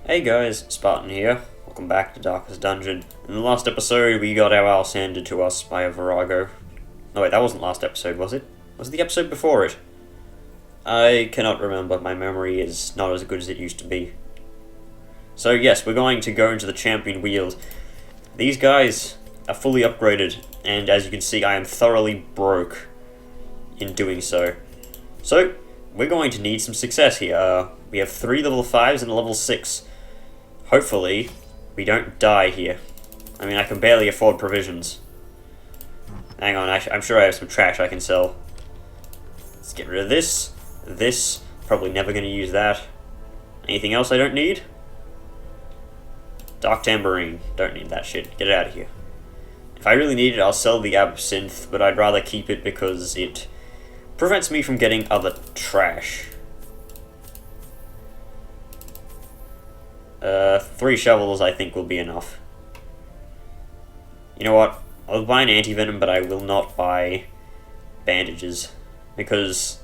Hey guys, Spartan here. Welcome back to Darkest Dungeon. In the last episode, we got our ass handed to us by a virago. No wait, that wasn't last episode, was it? Was it the episode before it? I cannot remember, my memory is not as good as it used to be. So yes, we're going to go into the champion wheels. These guys are fully upgraded, and as you can see, I am thoroughly broke in doing so. So, we're going to need some success here. We have 3 level 5s and a level 6. Hopefully, we don't die here. I mean, I can barely afford provisions. Hang on, I'm sure I have some trash I can sell. Let's get rid of this. This, probably never going to use that. Anything else I don't need? Dark Tambourine, don't need that shit. Get it out of here. If I really need it, I'll sell the Absinthe, but I'd rather keep it because it prevents me from getting other trash. 3 shovels I think will be enough. You know what? I'll buy an anti-venom, but I will not buy bandages. Because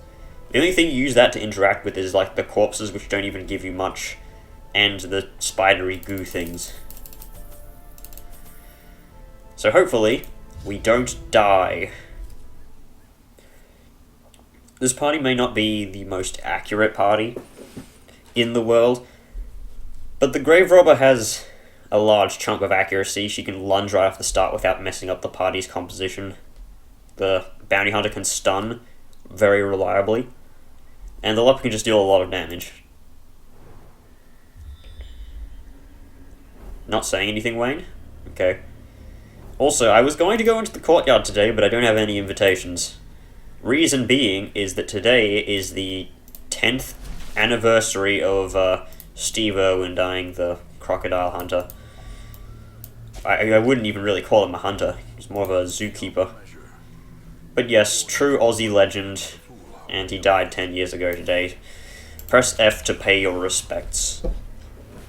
the only thing you use that to interact with is like the corpses, which don't even give you much, and the spidery goo things. So hopefully, we don't die. This party may not be the most accurate party in the world, but the Grave Robber has a large chunk of accuracy. She can lunge right off the start without messing up the party's composition. The Bounty Hunter can stun very reliably, and the Leper can just deal a lot of damage. Not saying anything, Wayne? Okay. Also, I was going to go into the courtyard today, but I don't have any invitations. Reason being is that today is the 10th anniversary of Steve Irwin dying, the crocodile hunter. I wouldn't even really call him a hunter, he's more of a zookeeper. But yes, true Aussie legend, and he died 10 years ago today. Press F to pay your respects.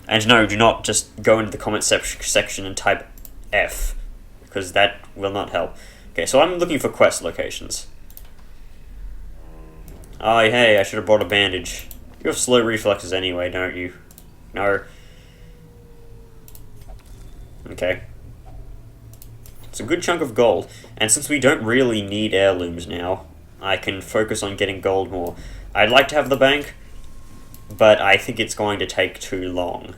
And no, do not just go into the comment section and type F, because that will not help. Okay, so I'm looking for quest locations. Oh, hey, I should have brought a bandage. You have slow reflexes anyway, don't you? No. Okay. It's a good chunk of gold, and since we don't really need heirlooms now, I can focus on getting gold more. I'd like to have the bank, but I think it's going to take too long.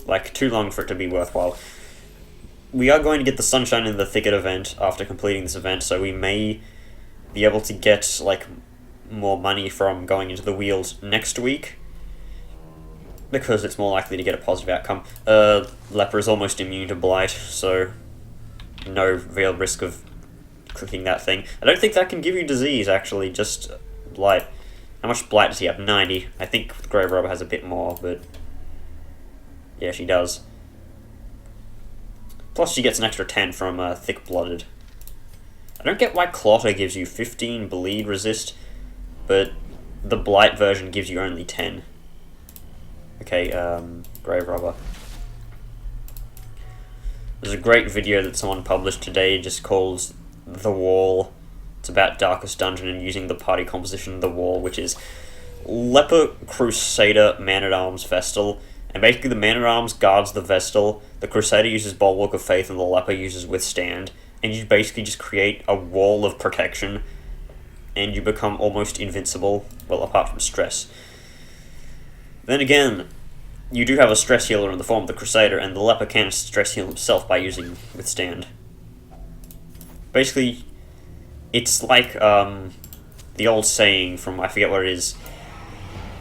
Like, too long for it to be worthwhile. We are going to get the Sunshine in the Thicket event after completing this event, so we may be able to get, like, more money from going into the wheels next week, because it's more likely to get a positive outcome. Leper is almost immune to blight, so no real risk of clicking that thing. I don't think that can give you disease, actually, just blight. How much blight does he have? 90. I think the Grave Robber has a bit more, but yeah, she does. Plus she gets an extra 10 from Thick-Blooded. I don't get why Clotter gives you 15 bleed resist, but the blight version gives you only 10. Okay, Grave Robber. There's a great video that someone published today just called The Wall. It's about Darkest Dungeon and using the party composition The Wall, which is Leper, Crusader, Man-at-Arms, Vestal. And basically the Man-at-Arms guards the Vestal, the Crusader uses Bulwark of Faith, and the Leper uses Withstand. And you basically just create a wall of protection, and you become almost invincible, well, apart from stress. Then again, you do have a stress healer in the form of the Crusader, and the Leper can stress heal himself by using Withstand. Basically, it's like the old saying from, I forget what it is,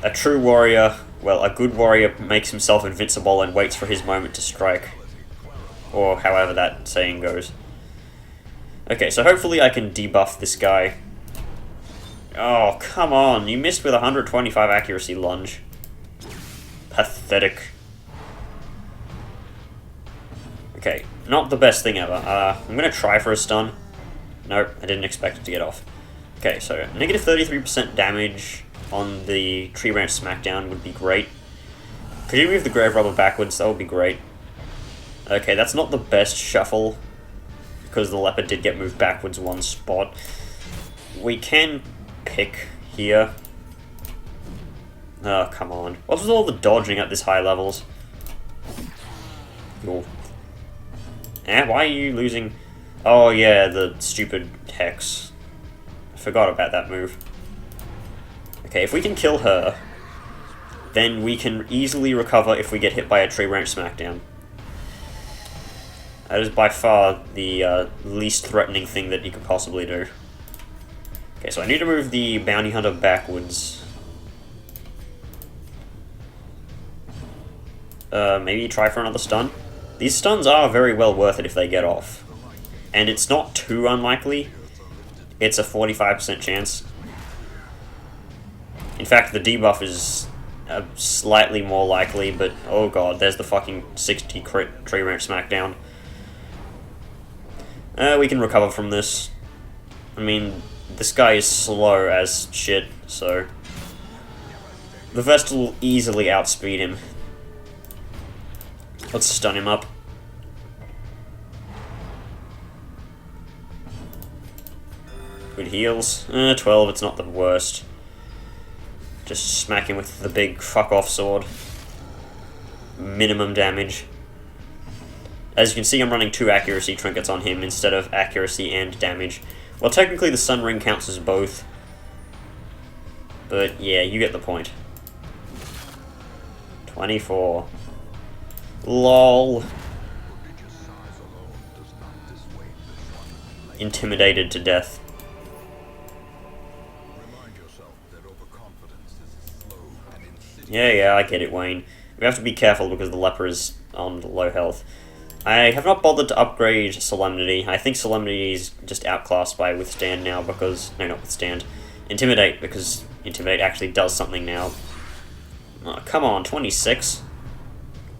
a true warrior, well, a good warrior makes himself invincible and waits for his moment to strike. Or however that saying goes. Okay, so hopefully I can debuff this guy. Oh, come on, you missed with 125 accuracy lunge. Pathetic. Okay, not the best thing ever. I'm gonna try for a stun. Nope, I didn't expect it to get off. Okay, so negative 33% damage on the Tree Branch Smackdown would be great. Could you move the Grave Robber backwards? That would be great. Okay, that's not the best shuffle, because the Leper did get moved backwards 1 spot. We can pick here. Oh, come on. What's with all the dodging at this high levels? Cool. Why are you losing... Oh yeah, the stupid Hex. I forgot about that move. Okay, if we can kill her, then we can easily recover if we get hit by a tree branch smackdown. That is by far the least threatening thing that you could possibly do. Okay, so I need to move the bounty hunter backwards. Maybe try for another stun? These stuns are very well worth it if they get off. And it's not too unlikely. It's a 45% chance. In fact, the debuff is slightly more likely, but oh god, there's the fucking 60 crit tree branch smackdown. We can recover from this. I mean, this guy is slow as shit, so... The Vestal will easily outspeed him. Let's stun him up. Good heals. 12, it's not the worst. Just smack him with the big fuck-off sword. Minimum damage. As you can see, I'm running 2 accuracy trinkets on him instead of accuracy and damage. Well, technically the Sun Ring counts as both. But yeah, you get the point. 24. LOL. Intimidated to death. Yeah, I get it, Wayne. We have to be careful because the leper is on low health. I have not bothered to upgrade Solemnity. I think Solemnity is just outclassed by Withstand now because... No, not Withstand. Intimidate, because Intimidate actually does something now. Oh, come on, 26?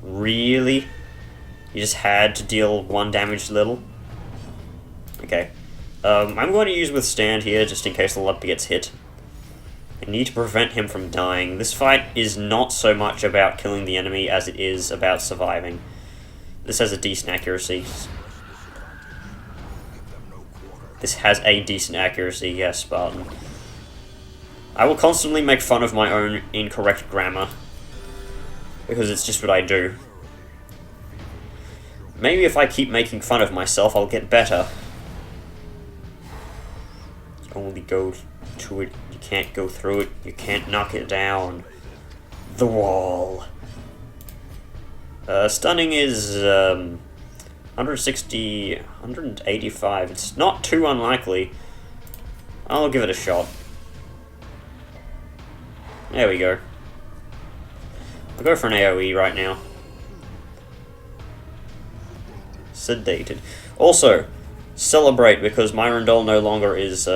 Really? You just had to deal 1 damage little? Okay. I'm going to use Withstand here just in case the leper gets hit. I need to prevent him from dying. This fight is not so much about killing the enemy as it is about surviving. This has a decent accuracy. This has a decent accuracy, yes, Spartan. I will constantly make fun of my own incorrect grammar. Because it's just what I do. Maybe if I keep making fun of myself, I'll get better. Only go to it. You can't go through it. You can't knock it down. The wall. Stunning is 160, 185. It's not too unlikely. I'll give it a shot. There we go. I'll go for an AoE right now. Sedated. Also, celebrate because Myrandol no longer is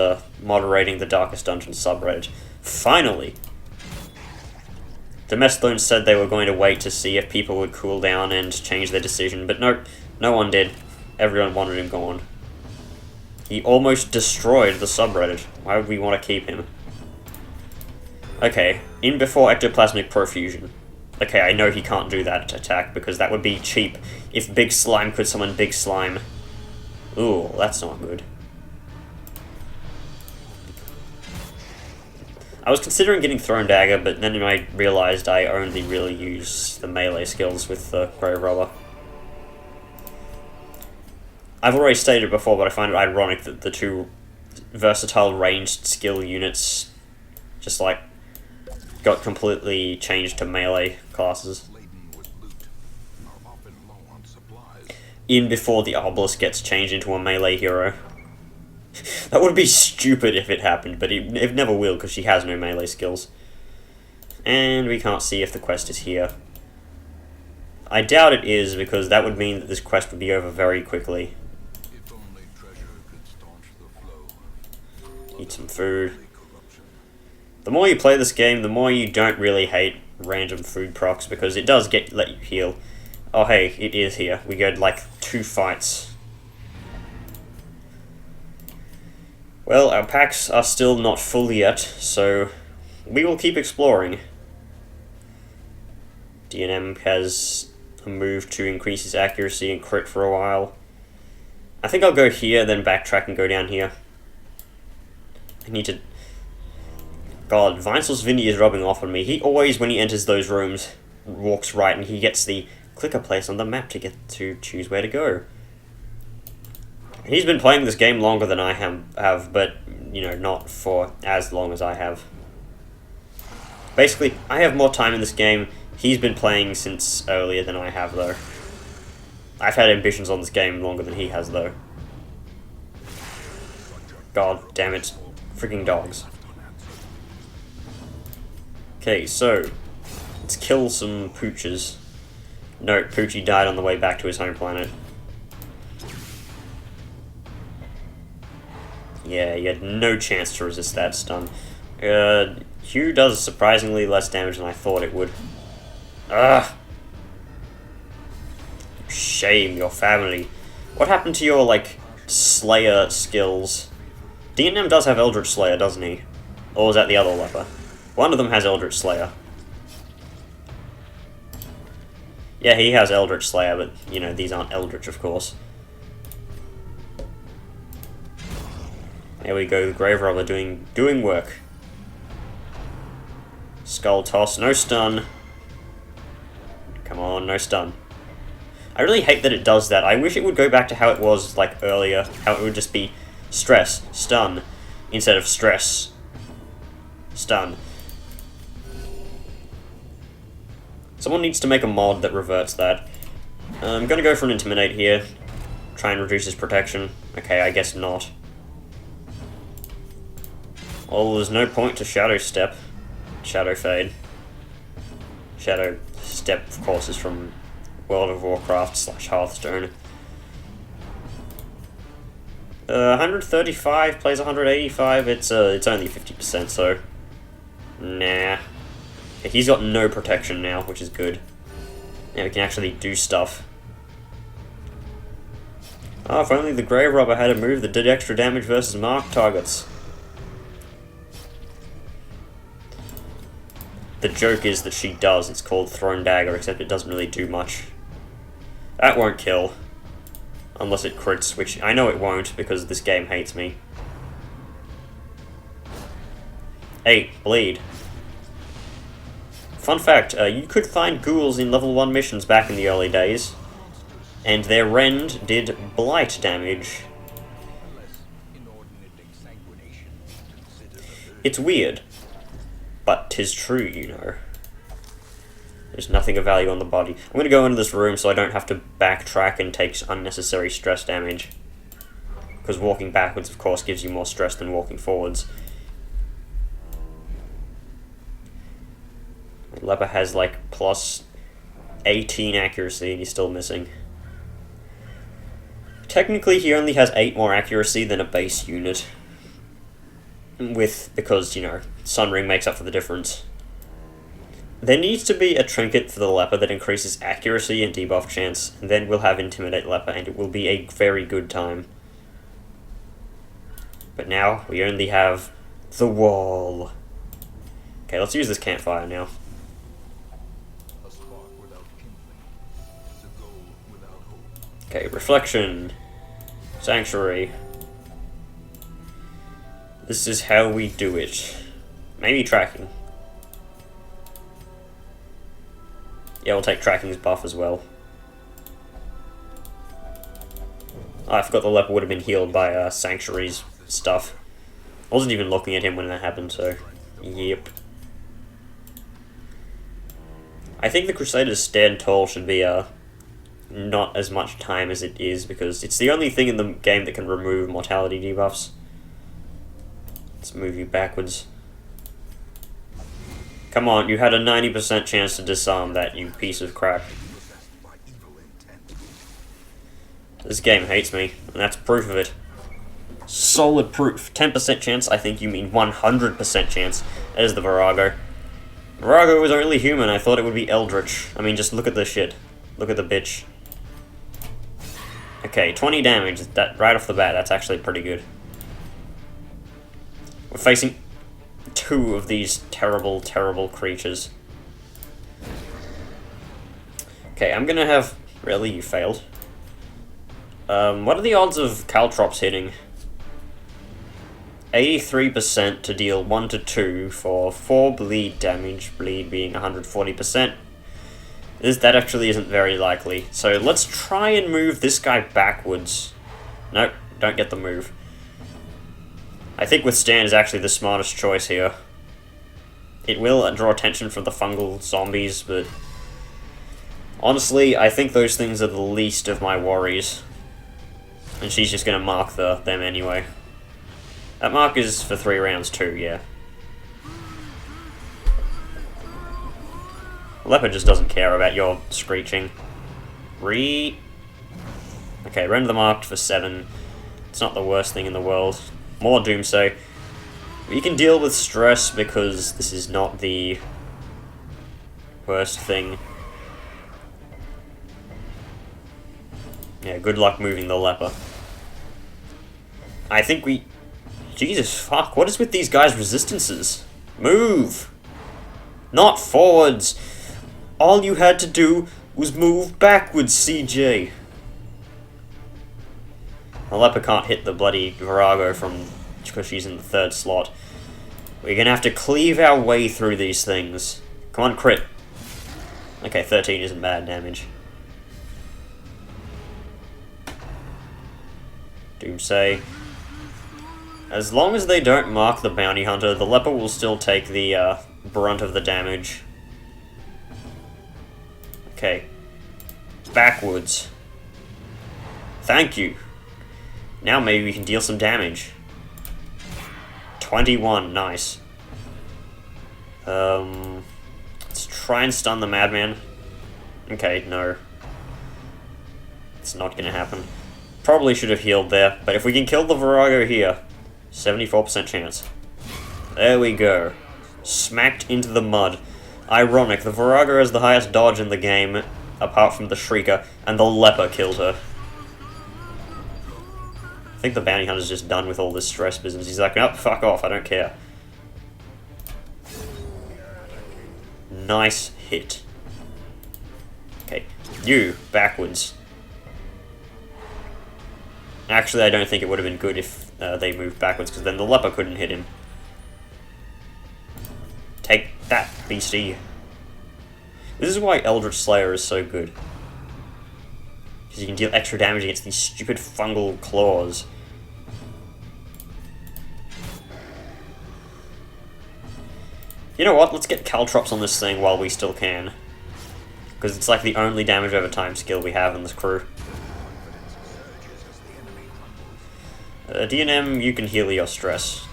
moderating the Darkest Dungeon subreddit. Finally! Demesthone said they were going to wait to see if people would cool down and change their decision, but nope, no one did. Everyone wanted him gone. He almost destroyed the subreddit. Why would we want to keep him? Okay, in before Ectoplasmic Profusion. Okay, I know he can't do that attack because that would be cheap if Big Slime could summon Big Slime. Ooh, that's not good. I was considering getting Thrown Dagger, but then I realized I only really use the melee skills with the Grave Robber. I've already stated it before, but I find it ironic that the 2 versatile ranged skill units just, like, got completely changed to melee classes. In before the Obelisk gets changed into a melee hero. That would be stupid if it happened, but it never will because she has no melee skills. And we can't see if the quest is here. I doubt it is because that would mean that this quest would be over very quickly. Eat some food. The more you play this game, the more you don't really hate random food procs because it does let you heal. Oh hey, it is here. We got like 2 fights. Well, our packs are still not full yet, so we will keep exploring. DNM has a move to increase his accuracy and crit for a while. I think I'll go here, then backtrack and go down here. I need to... God, Vincel's Vinny is rubbing off on me. He always, when he enters those rooms, walks right, and he gets the clicker place on the map to get to choose where to go. He's been playing this game longer than I have, but, you know, not for as long as I have. Basically, I have more time in this game. He's been playing since earlier than I have, though. I've had ambitions on this game longer than he has, though. God damn it. Freaking dogs. Okay, so let's kill some pooches. No, Poochie died on the way back to his home planet. Yeah, he had no chance to resist that stun. Hugh does surprisingly less damage than I thought it would. Ugh! Shame your family. What happened to your, like, Slayer skills? D&M does have Eldritch Slayer, doesn't he? Or is that the other leper? One of them has Eldritch Slayer. Yeah, he has Eldritch Slayer, but, you know, these aren't Eldritch, of course. There we go, the Grave Robber doing work. Skull Toss, no stun. Come on, no stun. I really hate that it does that. I wish it would go back to how it was, like, earlier. How it would just be stress, stun, instead of stress, stun. Someone needs to make a mod that reverts that. I'm gonna go for an Intimidate here. Try and reduce his protection. Okay, I guess not. Well, there's no point to Shadow Step. Shadow Fade. Shadow Step, of course, is from World of Warcraft / Hearthstone. 135 plays 185, it's only 50%, so... Nah. Okay, he's got no protection now, which is good. Now we can actually do stuff. Oh, if only the Grave Robber had a move that did extra damage versus marked targets. The joke is that she does, it's called Thrown Dagger, except it doesn't really do much. That won't kill. Unless it crits, which I know it won't, because this game hates me. 8, bleed. Fun fact, you could find ghouls in level 1 missions back in the early days, and their rend did blight damage. It's weird, but 'tis true, you know. There's nothing of value on the body. I'm gonna go into this room so I don't have to backtrack and take unnecessary stress damage. Because walking backwards, of course, gives you more stress than walking forwards. Leper has like plus 18 accuracy and he's still missing. Technically, he only has 8 more accuracy than a base unit. Because, you know, Sun Ring makes up for the difference. There needs to be a trinket for the leper that increases accuracy and debuff chance, and then we'll have Intimidate Leper, and it will be a very good time. But now, we only have the wall. Okay, let's use this campfire now. Okay, Reflection. Sanctuary. This is how we do it. Maybe tracking. Yeah, we'll take tracking's buff as well. Oh, I forgot the leper would have been healed by Sanctuary's stuff. I wasn't even looking at him when that happened, so... Yep. I think the Crusader's Stand Tall should be not as much time as it is, because it's the only thing in the game that can remove mortality debuffs. Let's move you backwards. Come on, you had a 90% chance to disarm that, you piece of crap. This game hates me, and that's proof of it. Solid proof. 10% chance, I think you mean 100% chance. There's the Virago. Virago was only human, I thought it would be Eldritch. I mean, just look at this shit. Look at the bitch. Okay, 20 damage, that right off the bat, that's actually pretty good. We're facing 2 of these terrible, terrible creatures. Okay, I'm gonna have... Really? You failed? What are the odds of Caltrops hitting? 83% to deal 1 to 2 for 4 bleed damage, bleed being 140%. That actually isn't very likely. So let's try and move this guy backwards. Nope, don't get the move. I think withstand is actually the smartest choice here. It will draw attention from the fungal zombies, but honestly, I think those things are the least of my worries. And she's just gonna mark them anyway. That mark is for 3 rounds too, yeah. Leopard just doesn't care about your screeching. Okay, render the marked for 7. It's not the worst thing in the world. More Doomsday. You can deal with stress because this is not the worst thing. Yeah, good luck moving the leper. I think we... Jesus fuck, what is with these guys' resistances? Move! Not forwards! All you had to do was move backwards, CJ. The leper can't hit the bloody Virago because she's in the 3rd slot. We're gonna have to cleave our way through these things. Come on, crit. Okay, 13 isn't bad damage. Doomsday. As long as they don't mark the bounty hunter, the leper will still take the brunt of the damage. Okay. Backwards. Thank you. Now maybe we can deal some damage. 21, nice. Let's try and stun the madman. Okay, no. It's not gonna happen. Probably should have healed there, but if we can kill the Virago here, 74% chance. There we go. Smacked into the mud. Ironic, the Virago has the highest dodge in the game, apart from the Shrieker, and the leper killed her. I think the bounty hunter's just done with all this stress business. He's like, nope, fuck off, I don't care. Nice hit. Okay, you, backwards. Actually, I don't think it would have been good if they moved backwards, because then the leper couldn't hit him. Take that, beastie. This is why Eldritch Slayer is so good. Because you can deal extra damage against these stupid fungal claws. You know what? Let's get Caltrops on this thing while we still can. Because it's like the only damage over time skill we have in this crew. D&M, you can heal your stress.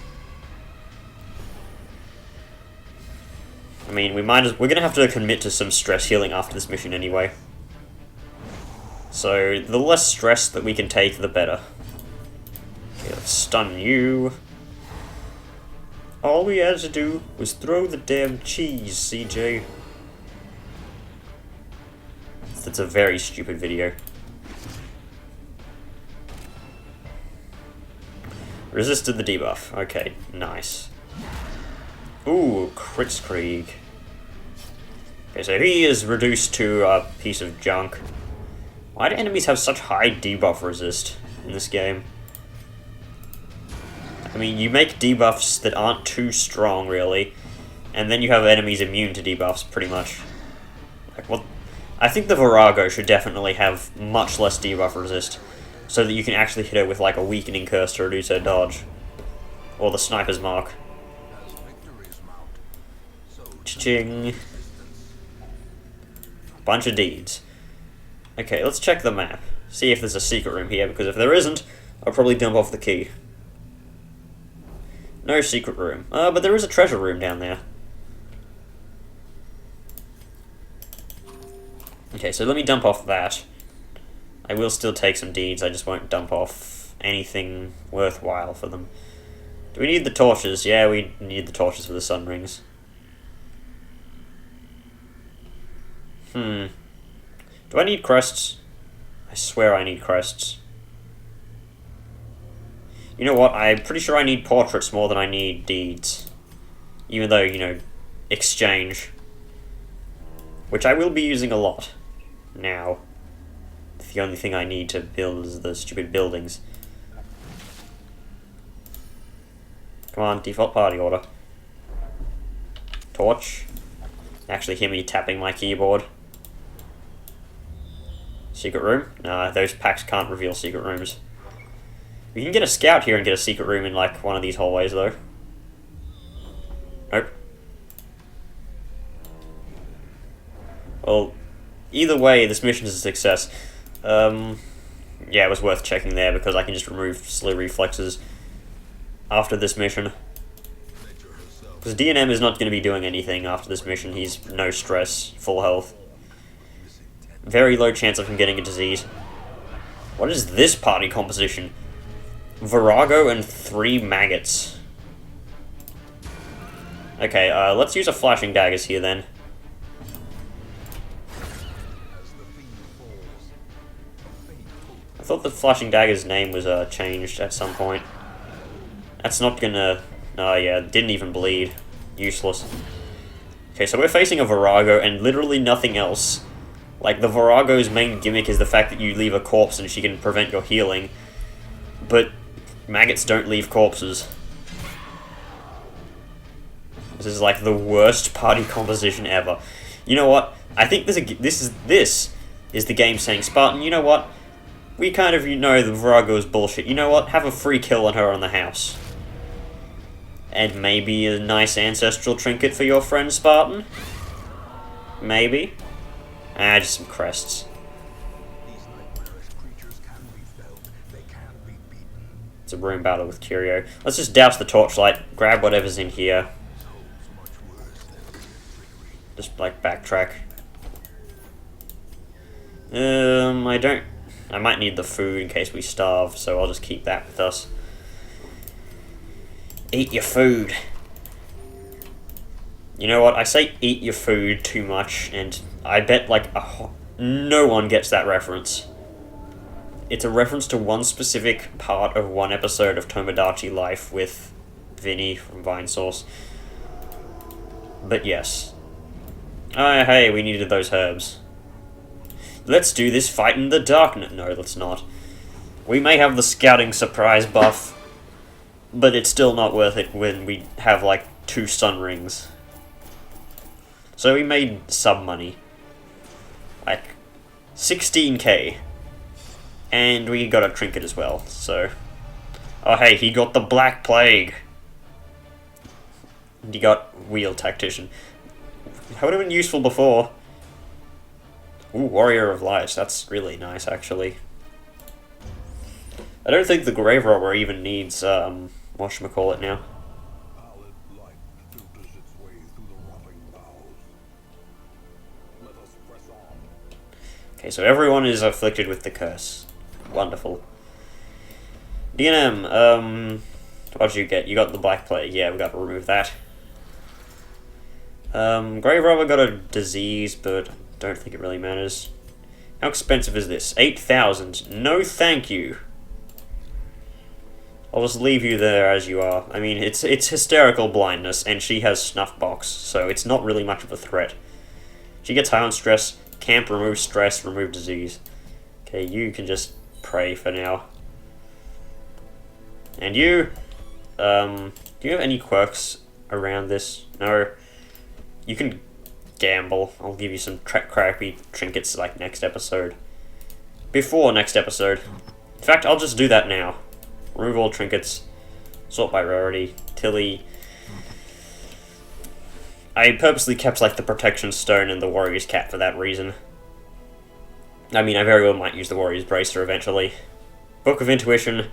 I mean, we're gonna have to commit to some stress healing after this mission anyway. So, the less stress that we can take, the better. Okay, let's stun you. All we had to do was throw the damn cheese, CJ. That's a very stupid video. Resisted the debuff. Okay, nice. Ooh, Kritzkrieg. Okay, so he is reduced to a piece of junk. Why do enemies have such high debuff resist in this game? I mean, you make debuffs that aren't too strong, really, and then you have enemies immune to debuffs, pretty much. Like, what? I think the Virago should definitely have much less debuff resist, so that you can actually hit her with, like, a weakening curse to reduce her dodge. Or the sniper's mark. Cha-ching. Bunch of deeds. Okay, let's check the map. See if there's a secret room here, because if there isn't, I'll probably dump off the key. No secret room. But there is a treasure room down there. Okay, so let me dump off that. I will still take some deeds, I just won't dump off anything worthwhile for them. Do we need the torches? Yeah, we need the torches for the sun rings. Do I need crests? I swear I need crests. You know what, I'm pretty sure I need portraits more than I need deeds. Even though, you know, exchange. Which I will be using a lot. Now. The only thing I need to build is the stupid buildings. Come on, default party order. Torch. Actually hear me tapping my keyboard. Secret room? Nah, those packs can't reveal secret rooms. You can get a scout here and get a secret room in, like, one of these hallways, though. Nope. Well, either way, this mission is a success. Yeah, it was worth checking there, because I can just remove slow reflexes after this mission. Because D&M is not going to be doing anything after this mission. He's no stress, full health. Very low chance of him getting a disease. What is this party composition? Virago and 3 maggots. Okay, let's use a flashing daggers here then. I thought the flashing daggers name was changed at some point. That's not gonna... Oh yeah, didn't even bleed. Useless. Okay, so we're facing a Virago and literally nothing else. Like, the Virago's main gimmick is the fact that you leave a corpse and she can prevent your healing. But maggots don't leave corpses. This is like the worst party composition ever. You know what? I think this is the game saying, Spartan, you know what? We kind of know the Virago is bullshit. You know what? Have a free kill on her on the house. And maybe a nice ancestral trinket for your friend Spartan? Maybe. Ah, just some crests. It's a room battle with Curio. Let's just douse the torchlight, grab whatever's in here. Just, like, backtrack. I might need the food in case we starve, so I'll just keep that with us. Eat your food. You know what? I say eat your food too much, and I bet, like, no one gets that reference. It's a reference to one specific part of one episode of Tomodachi Life with Vinny from Vinesauce. But yes. Hey, we needed those herbs. Let's do this fight in the darkness. No, let's not. We may have the scouting surprise buff, but it's still not worth it when we have, like, 2 sun rings. So we made some money. Like, 16k. And we got a trinket as well, so... Oh hey, he got the Black Plague! And he got Wheel Tactician. That would have been useful before. Ooh, Warrior of Lights, that's really nice, actually. I don't think the Grave Robber even needs, whatchamacallit now. Okay, so everyone is afflicted with the curse. Wonderful. D&M, what did you get? You got the Black Plague. Yeah, we got to remove that. Grave Robber got a disease, but I don't think it really matters. How expensive is this? 8,000. No thank you. I'll just leave you there as you are. I mean, it's hysterical blindness, and she has snuff box, so it's not really much of a threat. She gets high on stress. Camp, remove stress, remove disease. Okay, you can just pray for now. And you, do you have any quirks around this? No. You can gamble. I'll give you some crappy trinkets like next episode. Before next episode. In fact, I'll just do that now. Remove all trinkets. Sort by rarity. Tilly. I purposely kept, like, the Protection Stone and the Warrior's Cap for that reason. I mean, I very well might use the Warrior's Bracer eventually. Book of Intuition.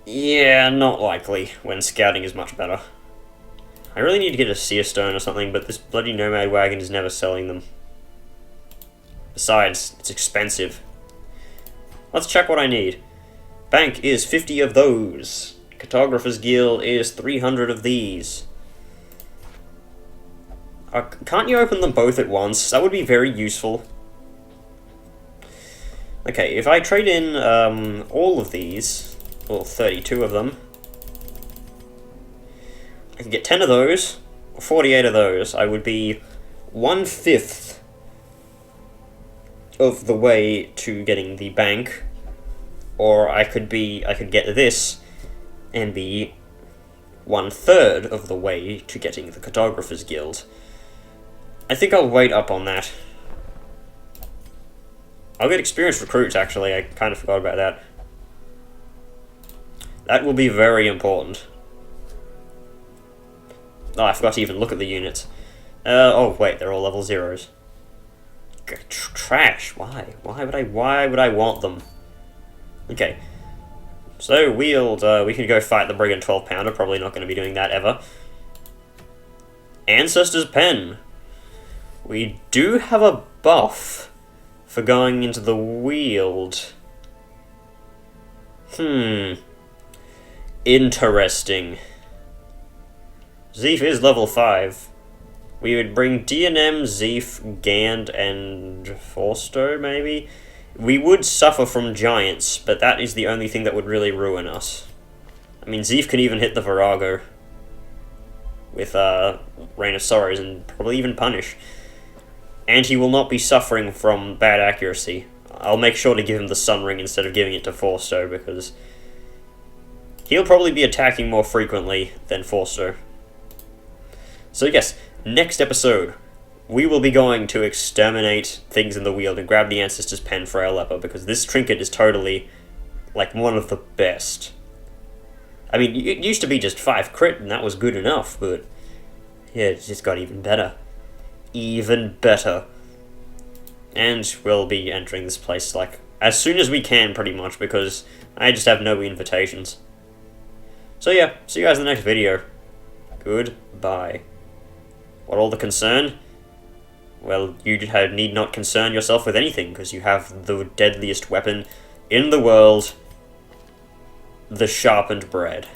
Yeah, not likely, when scouting is much better. I really need to get a Seer Stone or something, but this bloody Nomad Wagon is never selling them. Besides, it's expensive. Let's check what I need. Bank is 50 of those. Cartographer's Guild is 300 of these. Can't you open them both at once? That would be very useful. Okay, if I trade in all of these, or 32 of them, I can get 10 of those, or 48 of those. I would be 1/5 of the way to getting the bank, or I could get this and be 1/3 of the way to getting the Cartographer's Guild. I think I'll wait up on that. I'll get experienced recruits, actually. I kind of forgot about that. That will be very important. Oh, I forgot to even look at the units. Oh, wait, they're all level 0s. Trash. Why? Why would I want them? Okay. So, we can go fight the Brigand 12-pounder. Probably not going to be doing that ever. Ancestor's Pen. We do have a buff for going into the Weald. Interesting. Zeef is level 5. We would bring DNM, Zeef, Gand, and Forsto, maybe? We would suffer from Giants, but that is the only thing that would really ruin us. I mean, Zeef can even hit the Virago with Rain of Sorrows and probably even punish. And he will not be suffering from bad accuracy. I'll make sure to give him the Sun Ring instead of giving it to Forsto, because he'll probably be attacking more frequently than Forsto. So yes, next episode, we will be going to exterminate things in the Weald and grab the Ancestor's Pen for our leper, because this trinket is totally, like, one of the best. I mean, it used to be just 5 crit, and that was good enough, but yeah, it just got even better. Even better. And we'll be entering this place, like, as soon as we can, pretty much, because I just have no invitations. So yeah, see you guys in the next video. Goodbye. What all the concern? Well, you need not concern yourself with anything, because you have the deadliest weapon in the world, the sharpened bread.